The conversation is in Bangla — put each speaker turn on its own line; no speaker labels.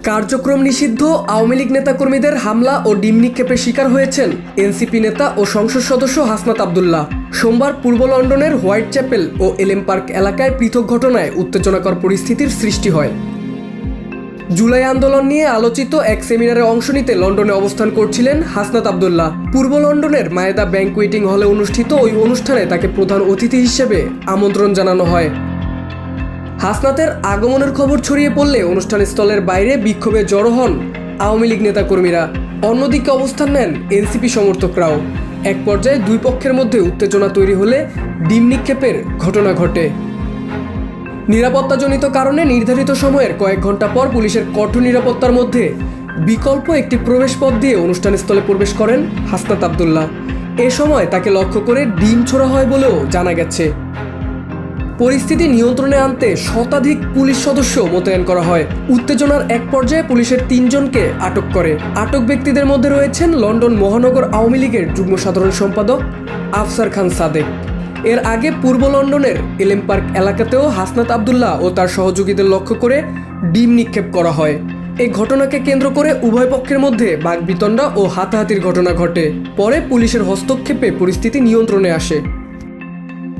কার্যক্রম নিষিদ্ধ আওয়ামী লীগ নেতাকর্মীদের হামলা ও ডিম নিক্ষেপের শিকার হয়েছেন এনসিপি নেতা ও সংসদ সদস্য হাসনাত আব্দুল্লাহ। সোমবার পূর্ব লন্ডনের হোয়াইট চ্যাপেল ও এলএম পার্ক এলাকায় পৃথক ঘটনায় উত্তেজনাকর পরিস্থিতির সৃষ্টি হয়। জুলাই আন্দোলন নিয়ে আলোচিত এক সেমিনারে অংশ নিতে লন্ডনে অবস্থান করছিলেন হাসনাত আব্দুল্লাহ। পূর্ব লন্ডনের মায়েদা ব্যাংকুয়েটিং হলে অনুষ্ঠিত ওই অনুষ্ঠানে তাকে প্রধান অতিথি হিসেবে আমন্ত্রণ জানানো হয়। হাসনাতের আগমনের খবর ছড়িয়ে পড়লে অনুষ্ঠানস্থলের বাইরে বিক্ষোভে জড়ো হন আওয়ামী লীগ নেতাকর্মীরা। অন্যদিকে অবস্থান নেন এনসিপি সমর্থকরাও। এক পর্যায়ে দুই পক্ষের মধ্যে উত্তেজনা তৈরি হলে ডিম নিক্ষেপের ঘটনা ঘটে। নিরাপত্তাজনিত কারণে নির্ধারিত সময়ের কয়েক ঘন্টা পর পুলিশের কঠোর নিরাপত্তার মধ্যে বিকল্প একটি প্রবেশপথ দিয়ে অনুষ্ঠানস্থলে প্রবেশ করেন হাসনাত আব্দুল্লাহ। এ সময় তাকে লক্ষ্য করে ডিম ছোড়া হয় বলেও জানা গেছে। পরিস্থিতি নিয়ন্ত্রণে আনতে শতাধিক পুলিশ সদস্য মোতায়েন করা হয়। উত্তেজনার এক পর্যায়ে পুলিশের ৩ জনকে আটক করে। আটক ব্যক্তিদের মধ্যে রয়েছেন লন্ডন মহানগর আওয়ামী লীগের যুগ্ম সাধারণ সম্পাদক আফসার খান সাদেক। এর আগে পূর্ব লন্ডনের এলএম পার্ক এলাকাতেও হাসনাত আব্দুল্লাহ ও তার সহযোগীদের লক্ষ্য করে ডিম নিক্ষেপ করা হয়। এই ঘটনাকে কেন্দ্র করে উভয় পক্ষের মধ্যে বাকবিতণ্ডা ও হাতাহাতির ঘটনা ঘটে। পরে পুলিশের হস্তক্ষেপে পরিস্থিতি নিয়ন্ত্রণে আসে।